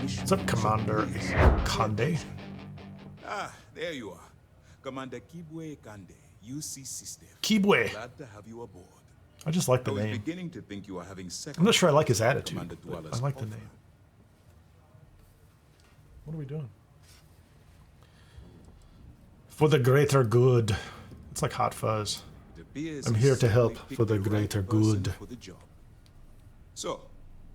mission. What's up, Commander Kande? Ah, there you are. Commander Kibwe Kande, UC System. Kibwe. Glad to have you aboard. I just like the I was name. beginning to think you were having second. I'm not sure I like his attitude, Commander but Dwaller's I like the offer. name. What are we doing? For the greater good. It's like Hot Fuzz. It appears I'm you here to help certainly for the picked right greater person good. for the job. So,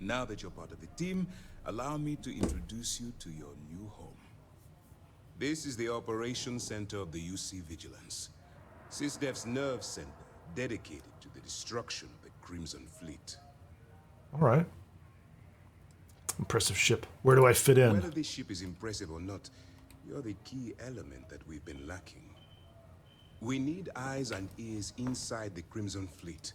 now that you're part of the team, allow me to introduce you to your new home. This is the Operations Center of the UC Vigilance. SysDef's nerve center, dedicated to the destruction of the Crimson Fleet. All right. Impressive ship. Where do I fit in? Whether this ship is impressive or not, you're the key element that we've been lacking. We need eyes and ears inside the Crimson Fleet.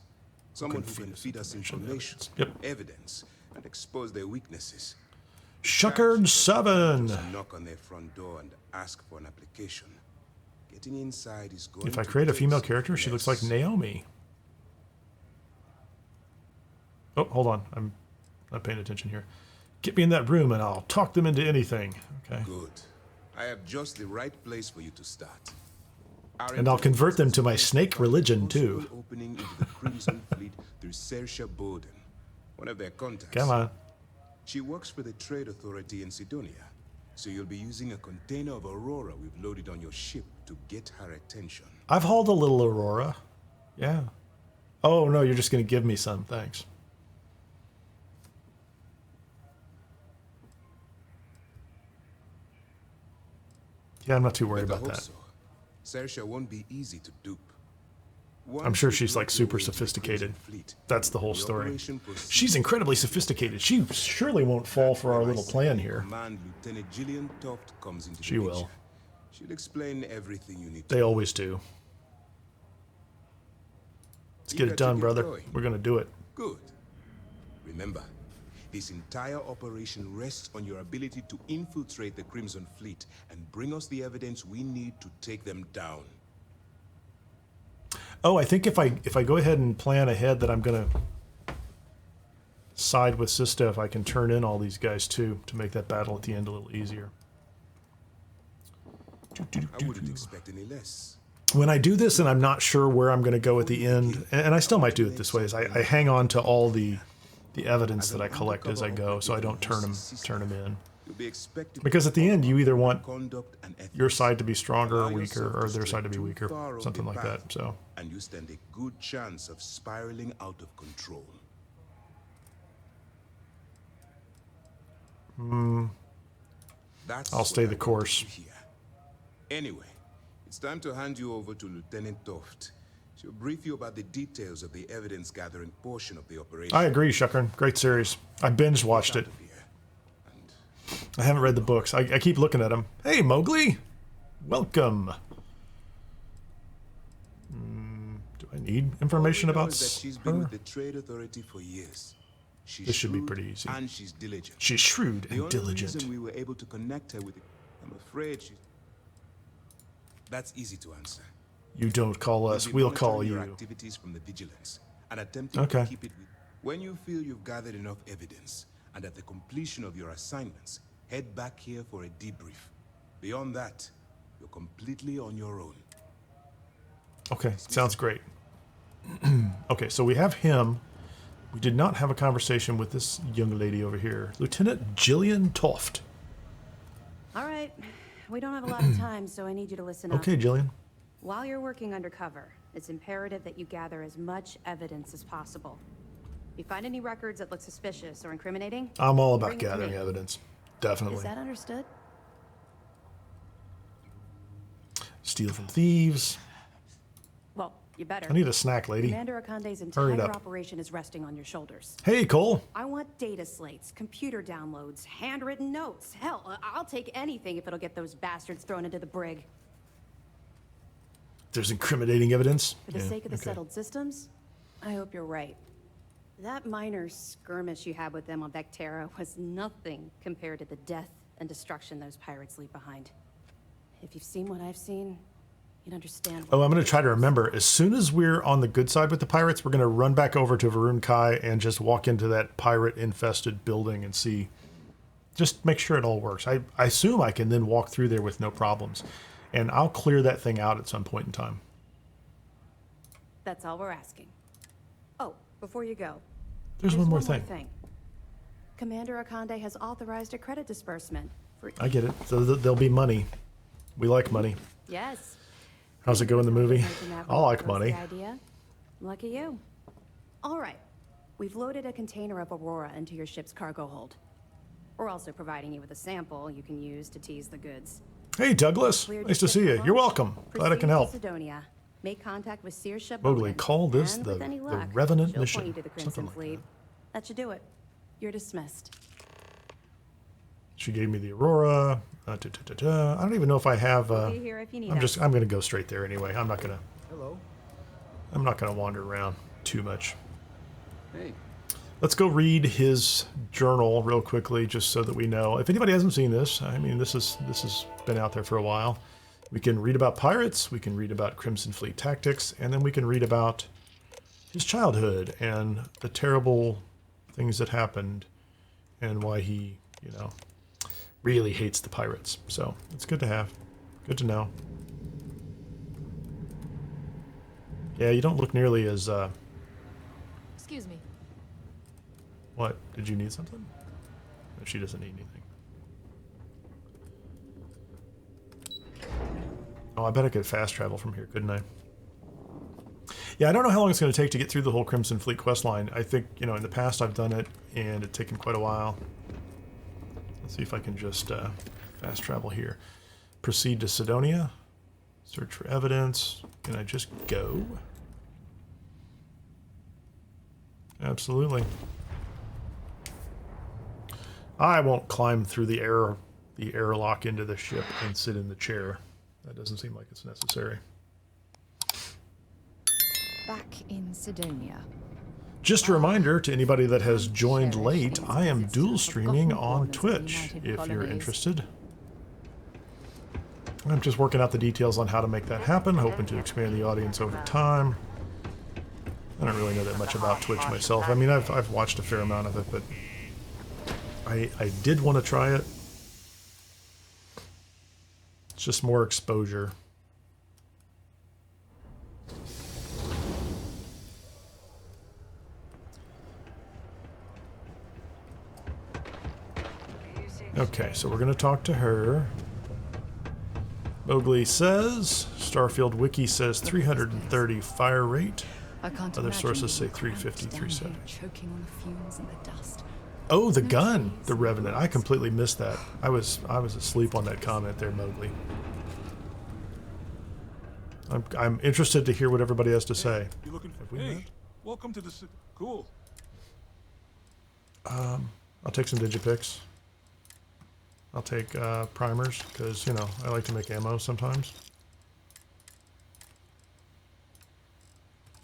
Someone who can feed us information, evidence, and expose their weaknesses. Shuckard 7. Just knock on their front door and ask for an application. Getting inside is going If I to create a take female some character, she looks like finesse. Naomi. Oh, hold on. I'm not paying attention here. Get me in that room and I'll talk them into anything. Okay. Good. I have just the right place for you to start. And I'll convert them to my snake religion, too. Opening into the Crimson Fleet through Saoirse Bowden, one of their contacts. Come on. She works for the Trade Authority in Sidonia, so you'll be using a container of Aurora we've loaded on your ship to get her attention. I've hauled a little Aurora. Yeah. Oh, no, you're just going to give me some. Thanks. Yeah, I'm not too worried Better about hope that. so. Saoirse won't be easy to dupe. I'm sure she's like super sophisticated. That's the whole story. She's incredibly sophisticated. She surely won't fall for our little plan here. Lieutenant Gillian Toft comes into She the will. picture. She'll explain everything you need They to. always do. Let's get it done, brother. We're going to do it. Good. Remember, this entire operation rests on your ability to infiltrate the Crimson Fleet and bring us the evidence we need to take them down. Oh, I think if I go ahead and plan ahead that I'm going to side with SysDef, I can turn in all these guys too to make that battle at the end a little easier. I wouldn't expect any less. When I do this and I'm not sure where I'm going to go at the end, and I still might do it this way, is I hang on to all the evidence that I collect as I go, so I don't turn them in. You'll be expected Because at the end, you either want conduct and ethics. your side to be stronger or Allow weaker, yourself or to their stray side to be too weaker, far off something the like path, that. So and you stand a good chance of spiraling out of control. That's I'll stay what the I wanted course. to hear. Anyway, it's time to hand you over to Lieutenant Toft. She'll brief you about the details of the evidence gathering portion of the operation. I agree, Shuckern. Great series. I binge watched it. Out of here. And I haven't read the books. I keep looking at them. Hey, Mowgli! Welcome! Do I need information all we know about is that she's been her? with the Trade Authority for years. She's This should be shrewd pretty easy. And she's diligent. She's shrewd The and only diligent. reason we were able to connect her with, I'm afraid she's. That's easy to answer. You don't call us, be we'll call monitoring you. your activities from the vigilance and attempting Okay. to keep it with. When you feel you've gathered enough evidence and at the completion of your assignments, head back here for a debrief. Beyond that, you're completely on your own. Okay, sounds great. Okay, so we have him. We did not have a conversation with this young lady over here. Lieutenant Gillian Toft. All right. We don't have a lot of time, so I need you to listen up. Okay, Gillian. While you're working undercover, it's imperative that you gather as much evidence as possible. If you find any records that look suspicious or incriminating, I'm all about bring it to gathering me. evidence. Definitely. Is that understood? Steal from thieves. Well, you better. I need a snack, lady. Commander Akande's Hurry it entire up. operation is resting on your shoulders. Hey, Cole. I want data slates, computer downloads, handwritten notes. Hell, I'll take anything if it'll get those bastards thrown into the brig. There's incriminating evidence. For the Yeah, sake of the okay. settled systems, I hope you're right. That minor skirmish you had with them on Vectera was nothing compared to the death and destruction those pirates leave behind. If you've seen what I've seen, you'd understand. Oh, I'm going to try to remember. As soon as we're on the good side with the pirates, we're going to run back over to Varun Kai and just walk into that pirate-infested building and see Just make sure it all works. I assume I can then walk through there with no problems. And I'll clear that thing out at some point in time. That's all we're asking. Oh, before you go. There's one more thing. Commander Akande has authorized a credit disbursement for... I get it. So there'll be money. We like money. Yes. How's it go in the movie? I like money. Idea. Lucky you. All right. We've loaded a container of Aurora into your ship's cargo hold. We're also providing you with a sample you can use to tease the goods. Hey, Douglas. Nice to see you. You're welcome. Glad I can help. Sidonia. Make contact with Seer Mowgli, call this the Revenant mission. You to the Something like Fleet. that. That should do it. You're dismissed. She gave me the Aurora. I don't even know if I have. We'll be here if you need us. I'm gonna go straight there anyway. I'm not gonna Hello. wander around too much. Hey. Let's go read his journal real quickly, just so that we know. If anybody hasn't seen this, I mean, this has been out there for a while. We can read about pirates, we can read about Crimson Fleet tactics, and then we can read about his childhood and the terrible things that happened and why he, really hates the pirates. So it's good to have. Good to know. Yeah, you don't look nearly as, Excuse me. What? Did you need something? No, she doesn't need anything. Oh, I bet I could fast travel from here, couldn't I? Yeah, I don't know how long it's going to take to get through the whole Crimson Fleet questline. I think, in the past I've done it, and it's taken quite a while. Let's see if I can just fast travel here. Proceed to Sidonia. Search for evidence. Can I just go? Absolutely. I won't climb through the airlock into the ship and sit in the chair. That doesn't seem like it's necessary. Back in Sidonia. Just a reminder to anybody that has joined late, I am dual streaming on Twitch, if you're interested. I'm just working out the details on how to make that happen, hoping to expand the audience over time. I don't really know that much about Twitch myself. I mean, I've watched a fair amount of it, but I did want to try it. It's just more exposure. Okay, so we're going to talk to her. Mowgli says, Starfield Wiki says 330 fire rate. Other sources say 350, 370. Choking on the fumes and the dust. Oh, the gun, the Revenant. I completely missed that. I was asleep on that comment there, Mowgli. I'm interested to hear what everybody has to say. You looking for? Hey, welcome to the cool. I'll take some digipics. I'll take primers because I like to make ammo sometimes.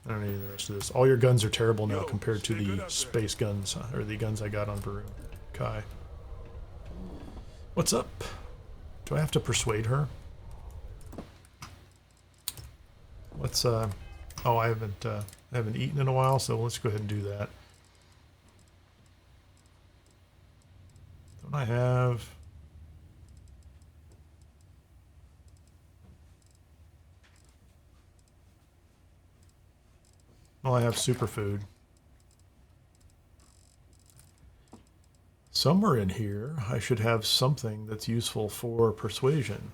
I don't need the rest of this. All your guns are terrible now compared to the space guns, or the guns I got on Varun Kai. What's up? Do I have to persuade her? Let's oh, I haven't eaten in a while, so let's go ahead and do that. Don't I have... Well, I have superfood. Somewhere in here, I should have something that's useful for persuasion.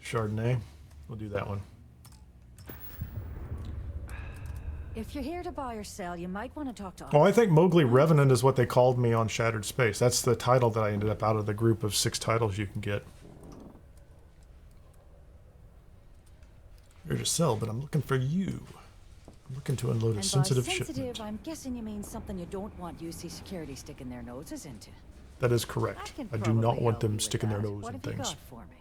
Chardonnay. We'll do that one. If you're here to buy or sell, you might want to talk to us. Oh, I think Mowgli Revenant is what they called me on Shattered Space. That's the title that I ended up out of the group of 6 titles you can get. Here to sell, but I'm looking for you. I'm looking to unload a sensitive shipment. I'm guessing you mean something you don't want UC security sticking their noses into. That is correct. I do not want them sticking their nose in things. What have you got for me?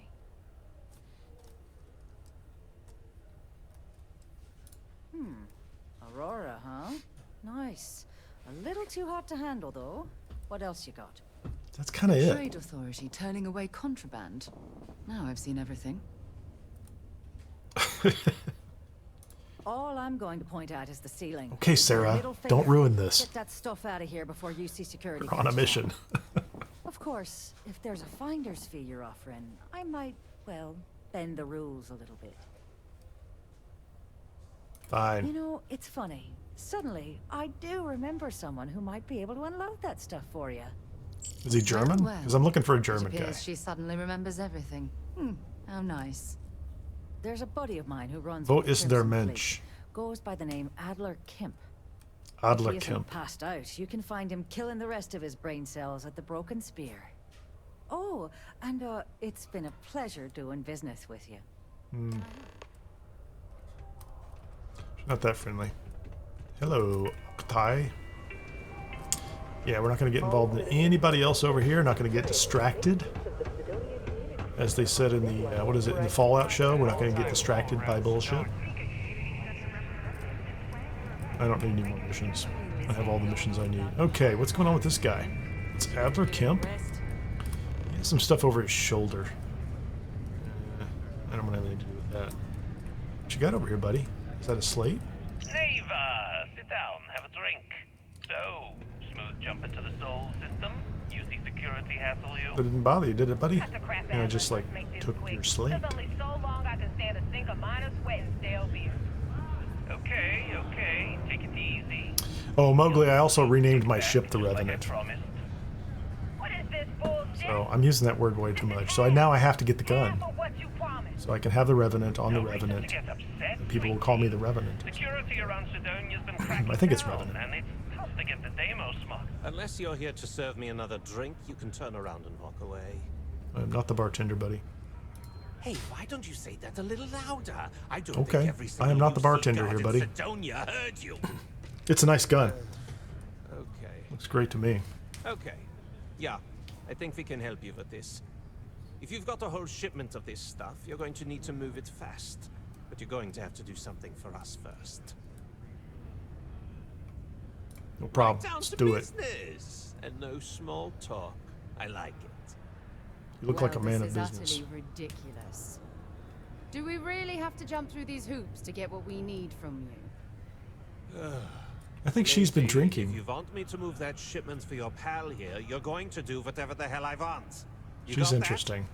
Aurora, huh? Nice. A little too hot to handle, though. What else you got? That's kind of it. Trade Authority turning away contraband. Now I've seen everything. All I'm going to point out is the ceiling. Okay, Sarah, don't ruin this. Get that stuff out of here before UC security. We're on a mission. Of course, if there's a finder's fee you're offering, I might, well, bend the rules a little bit. Fine. You know, it's funny. Suddenly, I do remember someone who might be able to unload that stuff for you. Is he German? Well, Because I'm looking for a it German guy. appears she suddenly remembers everything. How nice. There's a buddy of mine who runs Wo with the ist der Crimson Fleet. Mensch? Goes by the name Adler Kemp. Adler If he isn't Kemp. passed out, you can find him killing the rest of his brain cells at the Broken Spear. Oh, and it's been a pleasure doing business with you. She's not that friendly. Hello, Octai. Yeah, we're not going to get involved in anybody else over here. Not going to get distracted. As they said in the, what is it, in the Fallout show, we're not going to get distracted by bullshit. I don't need any more missions. I have all the missions I need. Okay, what's going on with this guy? It's Adler Kemp. He has some stuff over his shoulder. I don't want anything to do with that. What you got over here, buddy? Is that a slate? Neva, sit down, have a drink. So, smooth jump into the soul system? Using security hassle you? That didn't bother you, did it, buddy? Cut the crap And I out. just, like, Let's make this took quick. your slate. There's only so long I can stand a sink of minor sweat and stale beer. Okay, okay, take it easy. Oh, Mowgli, I also renamed my ship the Like I Revenant. promised. What is this bullshit? So I'm using that word way too much. So now I have to get the gun. For what you promised. So I can have the Revenant on the No reason to Revenant. get upset, And people will call me the Revenant. Security around Sidonia's been cracking I think it's down, Revenant. and it's tough to get the Deimos smug. Unless you're here to serve me another drink, you can turn around and walk away. I'm not the bartender, buddy. Hey, why don't you say that a little louder? I don't Okay, think every I am not the single bartender UC here, guard in buddy. Sidonia heard you. It's a nice gun. Okay. Looks great to me. Okay. Yeah, I think we can help you with this. If you've got a whole shipment of this stuff, you're going to need to move it fast. But you're going to have to do something for us first. No problem. Down Let's to do it. business. And no small talk. I like it. You look like a man of This is business. utterly ridiculous. Do we really have to jump through these hoops to get what we need from you? I think she's been Lady, If drinking. you want me to move that shipment for your pal here, you're going to do whatever the hell I want. You She's got that? interesting.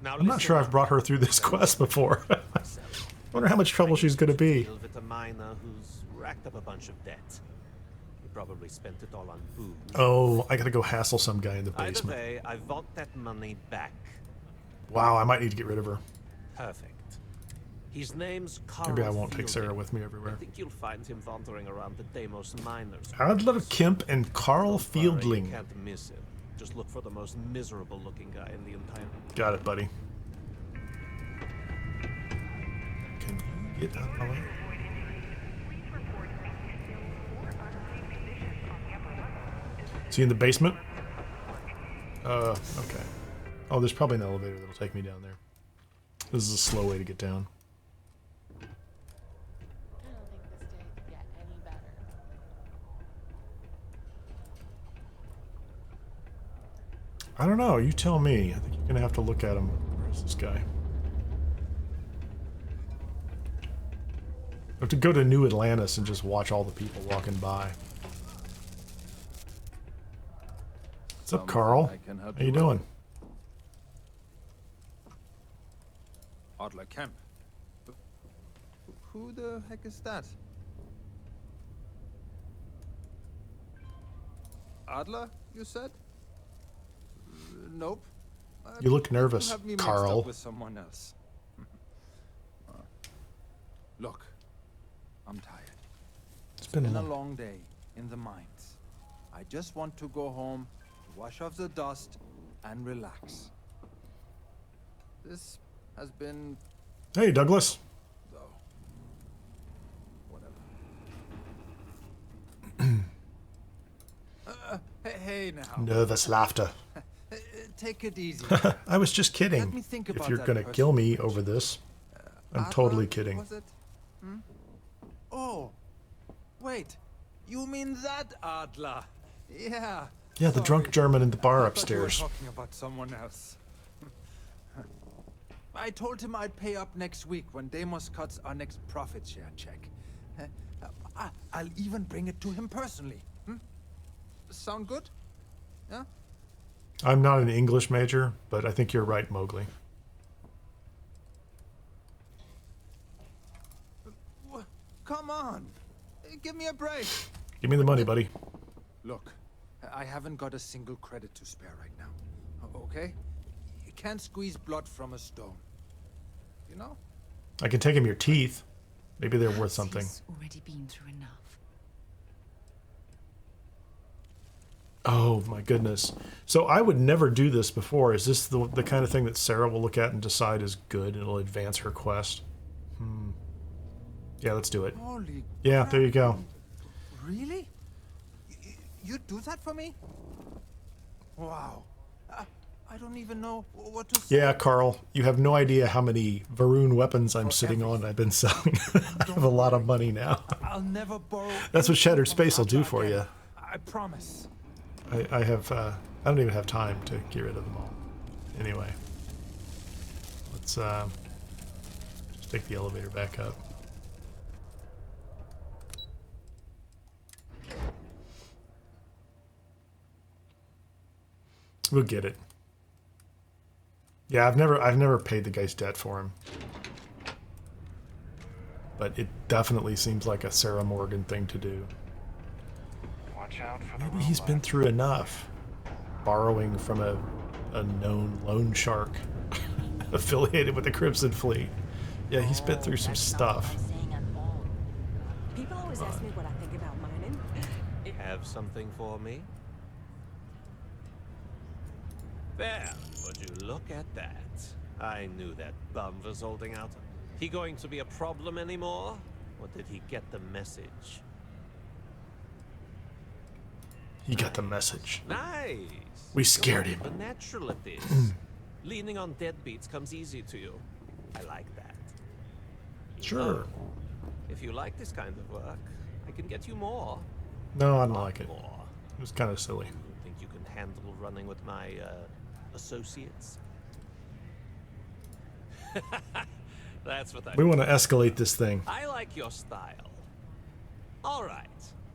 Now I'm not sure I've brought her through this quest before. Wonder how much trouble she's going to be. Deal with a miner who's racked up a bunch of debt. He probably spent it all on booze. Oh, I gotta go hassle some guy in the Either basement. way, I want that money back. Wow, I might need to get rid of her. Perfect. His name's Carl Maybe I won't take Fielding. Sarah with me I everywhere. think you'll find him wandering around the Deimos miners. Adler Kemp and Carl Don't worry, Fieldling. You can't miss him. Just look for the most miserable looking guy in the entire... Got it, buddy. Can you get out of my way? Is he in the basement? Okay. Oh, there's probably an elevator that'll take me down there. This is a slow way to get down. I don't think this day could get any better. I don't know. You tell me. I think you're gonna have to look at him. Where's this guy? I have to go to New Atlantis and just watch all the people walking by. What's up, Carl? I can help How you with. doing? Adler Kemp. Who the heck is that? Adler, you said? Nope. You look You nervous, have me mixed Carl. up with someone else. Look, I'm tired. It's been Been a a long. long day in the mines. I just want to go home, wash off the dust, and relax. This has been, Hey, Douglas. though. Whatever. Hey now. Nervous laughter. Take it easy. I was just Let me kidding. think If about you're that gonna person kill me you over mentioned. this, I'm Adler, totally kidding. Was it? Oh, wait. You mean that Adler? Yeah. Yeah, the drunk sorry. German in the bar I thought you were upstairs. talking about someone else. I told him I'd pay up next week when Deimos cuts our next profit share check. I'll even bring it to him personally. Sound good? Yeah? I'm not an English major, but I think you're right, Mowgli. Come on. Give me a break. Give me the money, buddy. Look, I haven't got a single credit to spare right now. Okay? You can't squeeze blood from a stone. You know? I can take him your teeth. Maybe they're worth something. He's already been through enough. Oh my goodness. So I would never do this before. Is this the kind of thing that Sarah will look at and decide is good and it'll advance her quest? Yeah, let's do it. Holy Yeah, crap. there you go. Really? You do that for me? Wow. I don't even know what to say. Yeah, Carl, you have no idea how many Varun weapons I'm sitting on I've been selling. I have a lot of money now. I'll never borrow. That's what Shattered Space will do Dazra for again. you. I promise. I don't even have time to get rid of them all. Anyway, let's just take the elevator back up. We'll get it. Yeah, I've never paid the guy's debt for him. But it definitely seems like a Sarah Morgan thing to do. Watch out for the Maybe he's been through enough. Borrowing from a known loan shark affiliated with the Crimson Fleet. Yeah, he's been through some stuff. People always ask me what I think about mining. Have something for me? Well, would you look at that? I knew that bum was holding out. He going to be a problem anymore? Or did he get the message? He got the message. Nice! We scared him. But natural at this. Leaning on deadbeats comes easy to you. I like that. Sure. If you like this kind of work, I can get you more. No, I don't like it. More. It was kind of silly. Think you can handle running with my associates? That's what I We want to escalate this thing. I like your style. All right.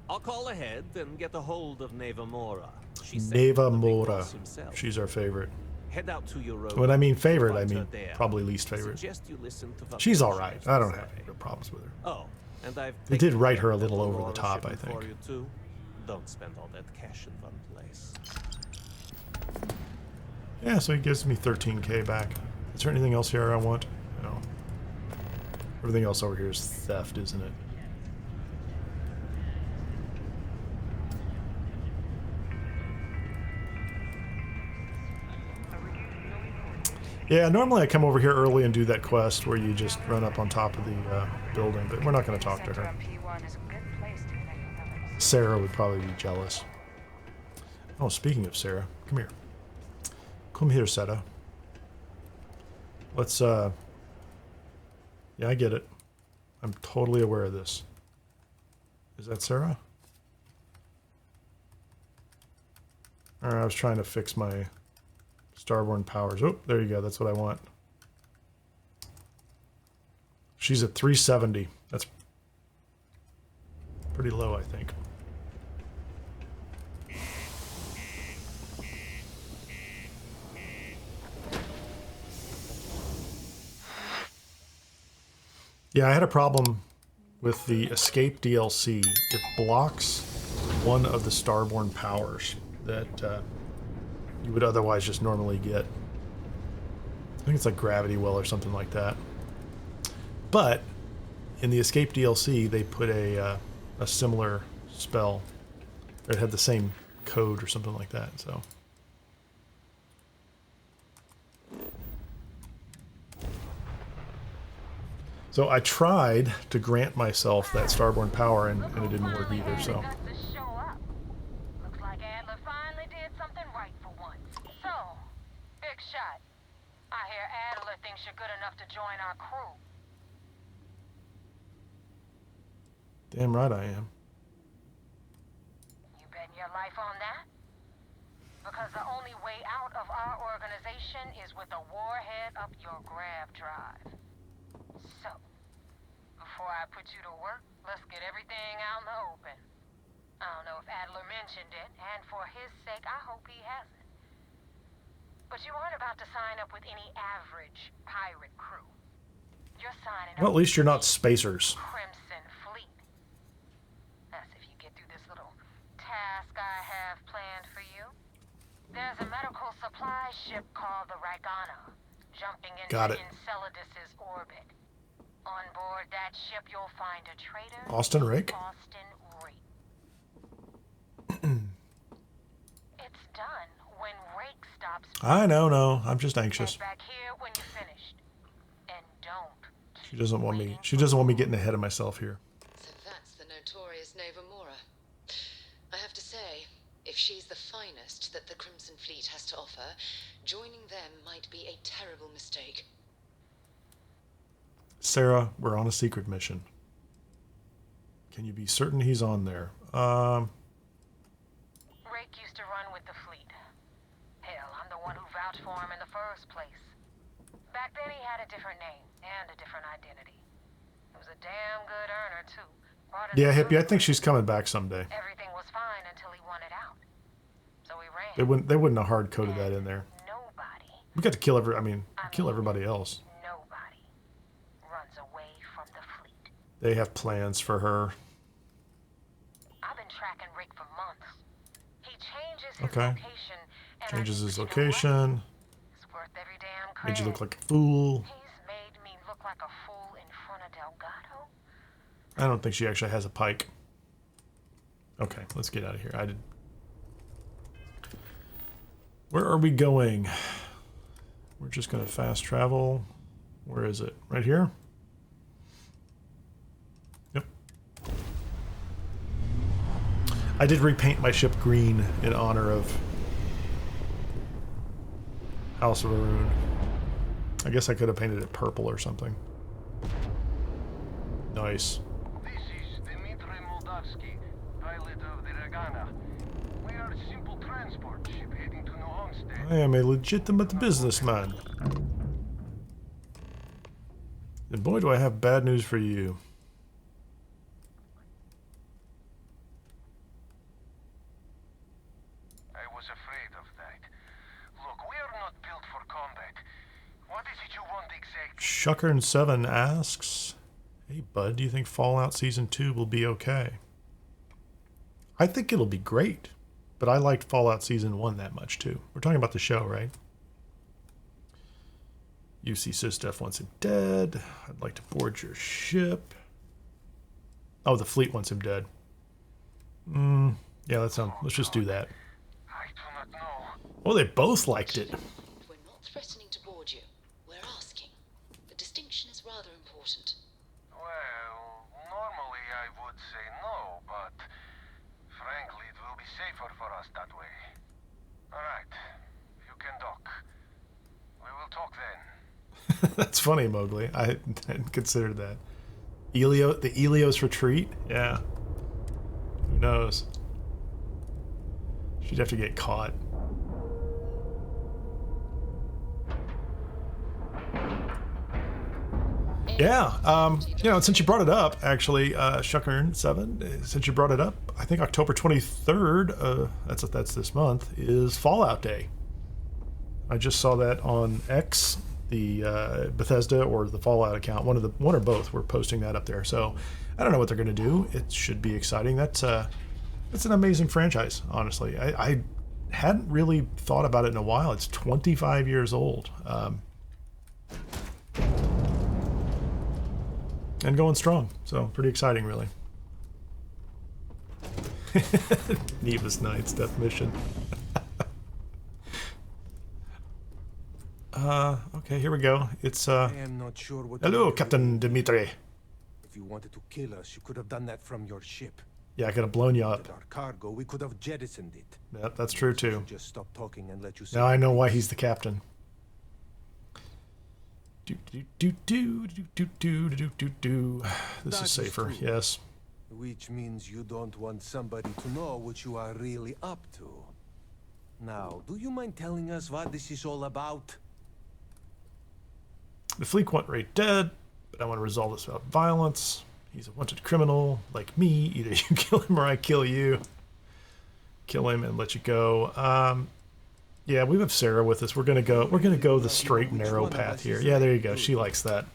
I'll call ahead and get a hold of Neva Mora. Neva Mora. She's our favorite. Head out to your road. When I mean favorite, I mean probably least favorite. Suggest you listen to what She's the all right. I don't have any real problems with her. Oh, and I've They did taken write her a that little over Aurora the top, I shipment for think. you too. Don't spend all that cash in one place. Yeah, so he gives me 13k back. Is there anything else here I want? No. Everything else over here is theft, isn't it? Yeah, normally I come over here early and do that quest where you just run up on top of the building, but we're not going to talk to her. Sarah would probably be jealous. Oh, speaking of Sarah, come here. Come here, Sarah. Let's, yeah, I get it. I'm totally aware of this. Is that Sarah? Alright, I was trying to fix my starborn powers. Oh, there you go. That's what I want. She's at 370. That's pretty low, I think. Yeah, I had a problem with the Escape DLC. It blocks one of the starborn powers that you would otherwise just normally get. I think it's like Gravity Well or something like that. But in the Escape DLC, they put a similar spell. It had the same code or something like that. So I tried to grant myself that starborn power, and it didn't work either. So. Looks like Adler finally did something right for once. So, big shot. I hear Adler thinks you're good enough to join our crew. Damn right I am. You betting your life on that? Because the only way out of our organization is with a warhead up your grav drive. So, before I put you to work, let's get everything out in the open. I don't know if Adler mentioned it, and for his sake, I hope he hasn't. But you aren't about to sign up with any average pirate crew. You're signing Well, up at least you're not with spacers. Crimson Fleet. That's if you get through this little task I have planned for you. There's a medical supply ship called the Rygana, jumping into Got it. Enceladus's orbit. On board that ship, you'll find a traitor. Austin Rake. Austin Rake. It's done when Rake stops. I know, no. I'm just anxious. Head back here when you're finished, and don't. She doesn't want me. She doesn't want me getting ahead of myself here. So that's the notorious Nova Mora. I have to say, if she's the finest that the Crimson Fleet has to offer, joining them might be a terrible mistake. Sarah, we're on a secret mission. Can you be certain he's on there? Rake used to run with the fleet. Hell, I'm the one who vouched for him in the first place. Back then he had a different name and a different identity. He was a damn good earner too. Brought in Yeah, the Hippie, I think she's coming back someday. Everything was fine until he wanted out. So he ran. They wouldn't have hard coded that in there. Nobody, We got to kill kill everybody else. nobody runs away from the fleet. They have plans for her. I've been tracking Rick for months. He changes his Okay. location and Changes his you know what? location. It's worth every damn Made you credit. look like a fool. He's made me look like a fool in front of Delgado. I don't think she actually has a pike. Okay, let's get out of here. Where are we going? We're just going to fast travel. Where is it? Right here? Yep. I did repaint my ship green in honor of House of Arun. I guess I could have painted it purple or something. Nice. This is Dmitry Moldavsky, pilot of the Rygana. We are a simple transport ship heading to New Homestead. I am a legitimate businessman. And boy, do I have bad news for you. I was afraid of that. Look, we are not built for combat. What is it you want exactly? Shuckern7 asks, hey bud, do you think Fallout Season 2 will be okay? I think it'll be great, but I liked Fallout Season 1 that much too. We're talking about the show, right? UC Sysdef wants him dead. I'd like to board your ship. Oh, the fleet wants him dead. Yeah, let's just do that. I do not know. Oh, they both liked it. We're not threatening to board you. We're asking. The distinction is rather important. Well, normally I would say no, but frankly it will be safer for us that way. Alright, you can dock. We will talk then. That's funny, Mowgli. I hadn't considered that. The Elios retreat? Yeah. Who knows? She'd have to get caught. Yeah, you know, since you brought it up, actually, Shuckern7, since you brought it up, I think October 23rd, that's this month, is Fallout Day. I just saw that on X, the Bethesda or the Fallout account, one or both were posting that up there. So I don't know what they're going to do. It should be exciting. That's an amazing franchise, honestly. I hadn't really thought about it in a while. It's 25 years old. And going strong. So pretty exciting, really. Neva's Nights Death Mission. Okay, here we go. It's I am not sure what hello, Captain Dimitri. If you wanted to kill us, you could have done that from your ship. Yeah, I could have blown you up. With our cargo, we could have jettisoned it. Yep, that's true too. Just stop talking and let you. Now I know why he's the captain. This is safer, yes. Which means you don't want somebody to know what you are really up to. Now, do you mind telling us what this is all about? The fleet want Ray dead, but I want to resolve this without violence. He's a wanted criminal, like me. Either you kill him or I kill you. Kill him and let you go. Yeah, we have Sarah with us. We're gonna go the straight and narrow path here. Yeah, there you go. She likes that.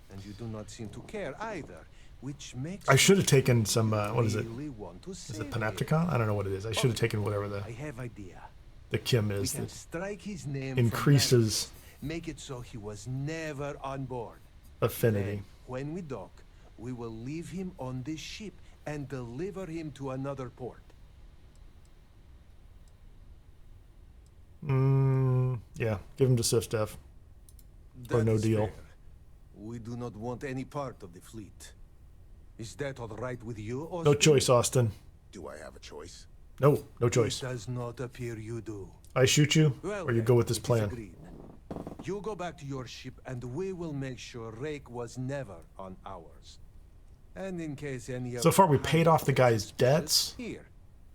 And you do not seem to care either, which makes I should have taken some. What is it? really want to Is it save Panopticon? I don't know what it is. I should have taken whatever I have idea. the Kim We is can that strike his name increases from make it so he was never on board. affinity. Then, when we dock, we will leave him on this ship and deliver him to another port. Yeah, give him to Sifdef. Or That no is deal. fair. We do not want any part of the fleet. Is that all right with you, Austin? No choice, Austin. Do I have a choice? No, no choice. It does not appear you do. I shoot you, Well, or you then, go with this it is plan. agreed. You go back to your ship, and we will make sure Rake was never on ours. And in case any So of far, the we paid off the guy's debts here,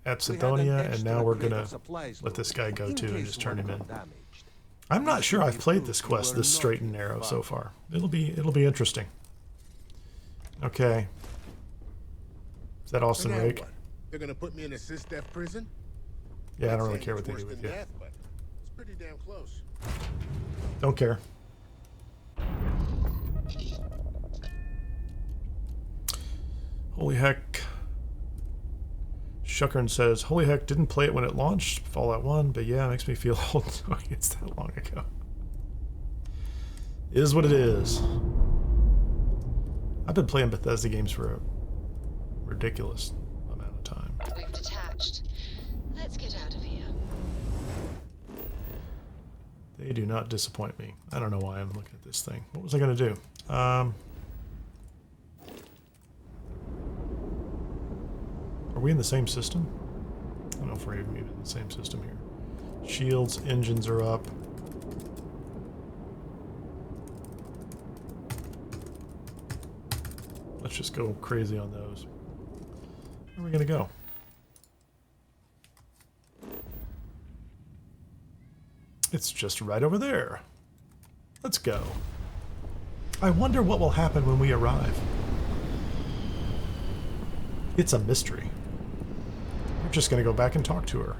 at we had an Sidonia, and extra now we're crate of gonna supplies let this guy go in too and case just turn him one in. got damaged. I'm not sure I've played this You quest were this not straight and narrow so involved. far. It'll be interesting. Okay. Is that Austin So now Rake? what? They're gonna put me in a Sysdef prison? Yeah, I Not don't really saying care it's what they worse do with than you. death, but it's pretty damn close. Don't care. Holy heck. Shuckern says, holy heck, didn't play it when it launched, Fallout 1, but yeah, it makes me feel old knowing it's that long ago. It is what it is. I've been playing Bethesda games for a ridiculous amount of time. We've detached. Let's get out of here. They do not disappoint me. I don't know why I'm looking at this thing. What was I going to do? Are we in the same system? I don't know if we're even in the same system here. Shields, engines are up. Let's just go crazy on those. Where are we going to go? It's just right over there. Let's go. I wonder what will happen when we arrive. It's a mystery. We're just going to go back and talk to her.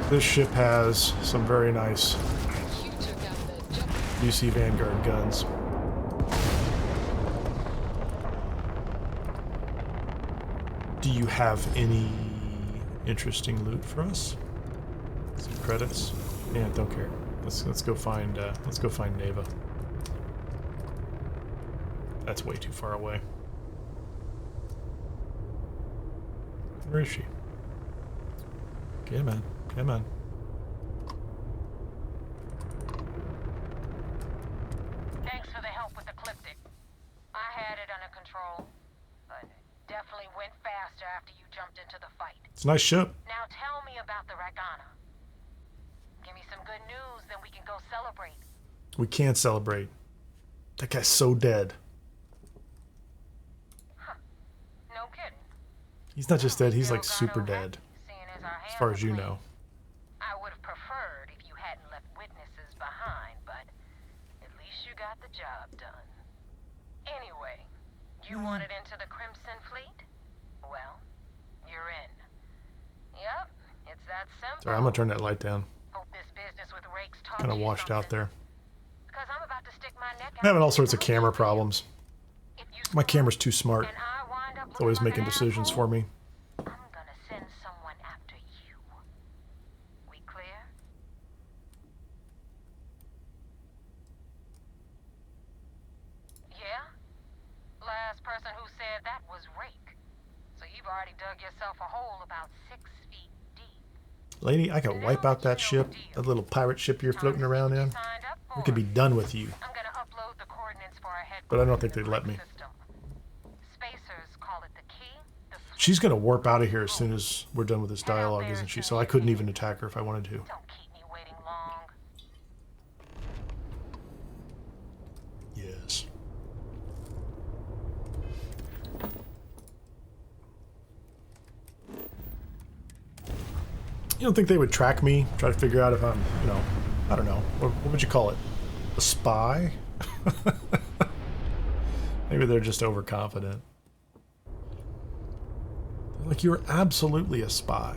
This ship has some very nice UC Vanguard guns. Do you have any interesting loot for us? Some credits? Yeah, don't care. Let's go find Neva. That's way too far away. Where is she? Come on, come on. Thanks for the help with the Cliptic. I had it under control, but it definitely went faster after you jumped into the fight. It's a nice ship. Now tell me about the Ragana. Give me some good news, then we can go celebrate. We can't celebrate. That guy's so dead. No kidding. He's not just dead, he's like super dead. As far as you know. I would have preferred if you hadn't left witnesses behind, but at least you got the job done. Anyway, you wanted into the Crimson Fleet? Well, you're in. Yep, it's that simple. Sorry, I'm gonna turn that light down. Hope this business with Rake's taught Kind of you washed out something. there. Because I'm about to stick my neck I'm having out all sorts of camera problems. My camera's too smart. It's always making decisions for me. I'm gonna send someone after you. We clear? Yeah? Last person who said that was Rake. So you've already dug yourself a hole about 6 feet deep. Lady, I could wipe out that ship, that little pirate ship you're floating around in. We could be done with you. I'm gonna upload the coordinates for our But I don't think they'd let me. system. Spacers call it the key. She's gonna warp out of here as soon as we're done with this dialogue, isn't she? So I couldn't even attack her if I wanted to. Yes. You don't think they would track me, try to figure out if I'm, you know, I don't know, what would you call it? A spy? Maybe they're just overconfident. They're like, you're absolutely a spy.